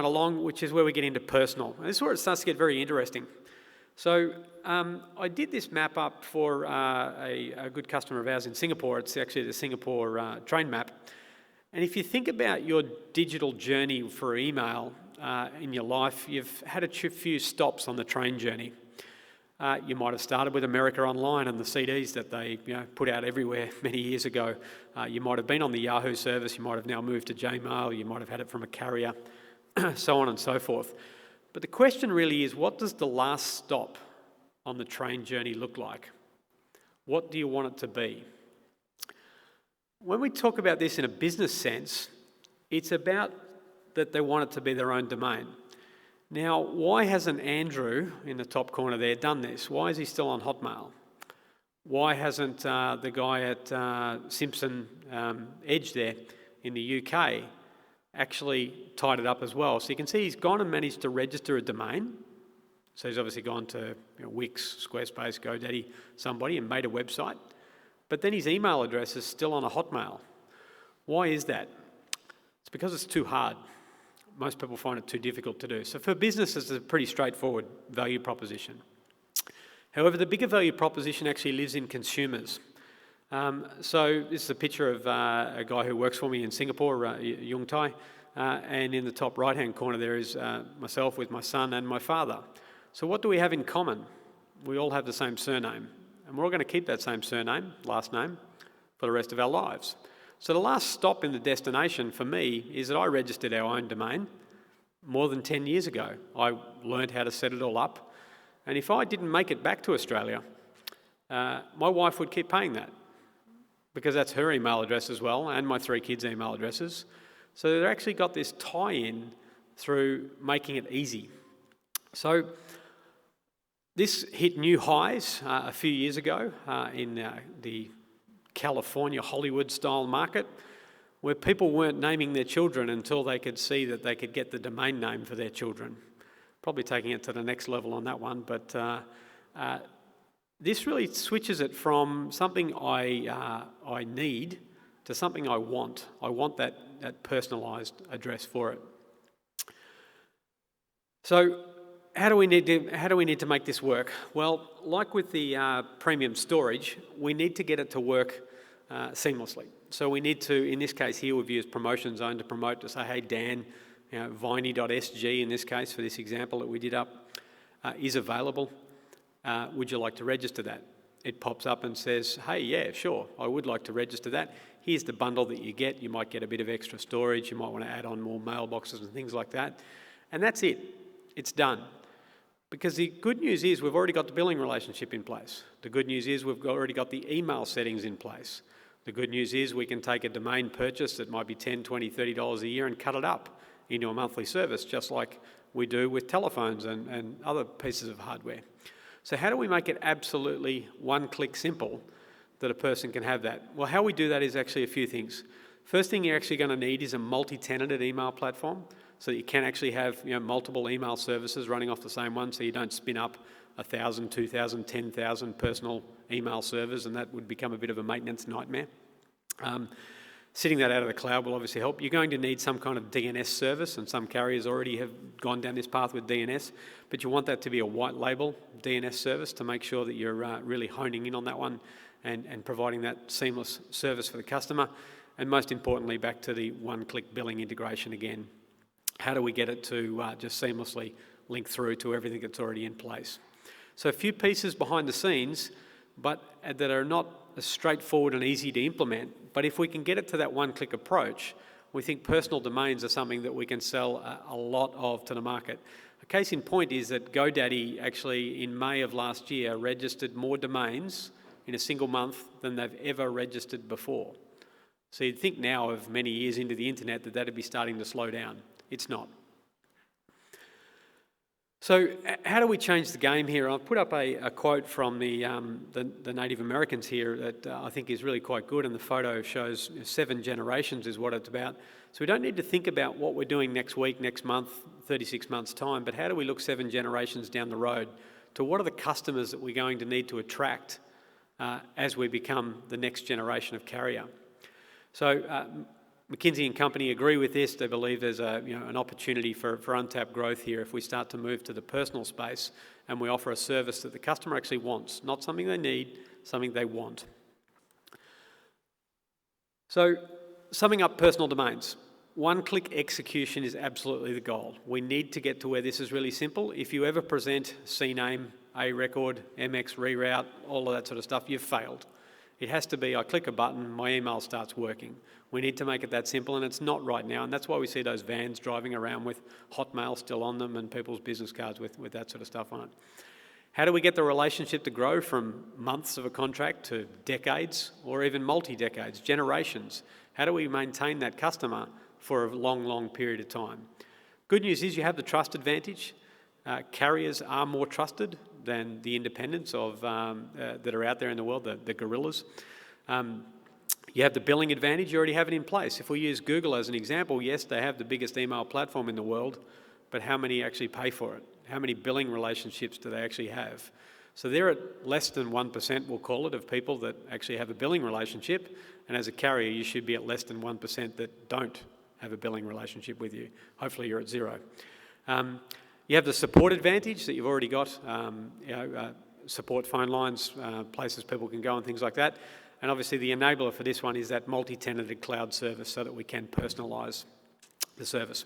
along, which is where we get into personal. And this is where it starts to get very interesting. So I did this map up for a good customer of ours in Singapore. It's actually the Singapore train map. And if you think about your digital journey for email in your life, you've had a few stops on the train journey. You might have started with America Online and the CDs that they put out everywhere many years ago. You might have been on the Yahoo service. You might have now moved to Gmail. You might have had it from a carrier, so on and so forth. But the question really is, what does the last stop on the train journey look like? What do you want it to be? When we talk about this in a business sense, it's about that they want it to be their own domain. Now, why hasn't Andrew in the top corner there done this? Why is he still on Hotmail? Why hasn't the guy at Simpson Edge there in the UK actually tied it up as well? So you can see he's gone and managed to register a domain. So he's obviously gone to Wix, Squarespace, GoDaddy, somebody, and made a website. But then his email address is still on a Hotmail. Why is that? It's because it's too hard. Most people find it too difficult to do. So for businesses, it's a pretty straightforward value proposition. However, the bigger value proposition actually lives in consumers. So this is a picture of a guy who works for me in Singapore, Yung Tai, and in the top right-hand corner there is myself with my son and my father. So what do we have in common? We all have the same surname, and we're all going to keep that same surname, last name, for the rest of our lives. So the last stop in the destination for me is that I registered our own domain more than 10 years ago. I learned how to set it all up, and if I didn't make it back to Australia, my wife would keep paying that, because that's her email address as well, and my 3 kids' email addresses. So they've actually got this tie-in through making it easy. So this hit new highs a few years ago in the California Hollywood-style market, where people weren't naming their children until they could see that they could get the domain name for their children. Probably taking it to the next level on that one, but this really switches it from something I need to something I want. I want that personalised address for it. So how do we need to make this work? Well, like with the premium storage, we need to get it to work seamlessly. So we need to, in this case here, we've used Promotion Zone to promote to say, hey Dan, viney.sg in this case for this example that we did up is available. Would you like to register that? It pops up and says, hey, yeah, sure, I would like to register that. Here's the bundle that you get. You might get a bit of extra storage. You might want to add on more mailboxes and things like that. And that's it. It's done. Because the good news is we've already got the billing relationship in place. The good news is we've already got the email settings in place. The good news is we can take a domain purchase that might be $10, $20, $30 a year and cut it up into a monthly service, just like we do with telephones and other pieces of hardware. So how do we make it absolutely one-click simple that a person can have that? Well, how we do that is actually a few things. First thing you're actually going to need is a multi-tenanted email platform, so that you can actually have multiple email services running off the same one, so you don't spin up 1,000, 2,000, 10,000 personal email servers, and that would become a bit of a maintenance nightmare. Sitting that out of the cloud will obviously help. You're going to need some kind of DNS service, and some carriers already have gone down this path with DNS, but you want that to be a white label DNS service to make sure that you're really honing in on that one and providing that seamless service for the customer. And most importantly, back to the one-click billing integration again. How do we get it to just seamlessly link through to everything that's already in place? So a few pieces behind the scenes, but that are not as straightforward and easy to implement. But if we can get it to that one-click approach, we think personal domains are something that we can sell a lot of to the market. A case in point is that GoDaddy actually in May of last year registered more domains in a single month than they've ever registered before. So you'd think now of many years into the internet that that'd be starting to slow down. It's not. So how do we change the game here? I've put up a quote from the Native Americans here that I think is really quite good, and the photo shows 7 generations is what it's about. So we don't need to think about what we're doing next week, next month, 36 months' time, but how do we look 7 generations down the road to what are the customers that we're going to need to attract as we become the next generation of carrier? So McKinsey and company agree with this. They believe there's an opportunity for untapped growth here if we start to move to the personal space and we offer a service that the customer actually wants, not something they need, something they want. So, summing up personal domains. One-click execution is absolutely the goal. We need to get to where this is really simple. If you ever present CNAME, A record, MX reroute, all of that sort of stuff, you've failed. It has to be, I click a button, my email starts working. We need to make it that simple, and it's not right now, and that's why we see those vans driving around with Hotmail still on them and people's business cards with that sort of stuff on it. How do we get the relationship to grow from months of a contract to decades or even multi-decades, generations? How do we maintain that customer for a long, long period of time? Good news is you have the trust advantage. Carriers are more trusted than the independents that are out there in the world, the gorillas. You have the billing advantage, you already have it in place. If we use Google as an example, yes, they have the biggest email platform in the world, but how many actually pay for it? How many billing relationships do they actually have? So they're at less than 1%, we'll call it, of people that actually have a billing relationship, and as a carrier, you should be at less than 1% that don't have a billing relationship with you. Hopefully you're at 0. You have the support advantage that you've already got, support phone lines, places people can go and things like that. And obviously the enabler for this one is that multi-tenanted cloud service so that we can personalise the service.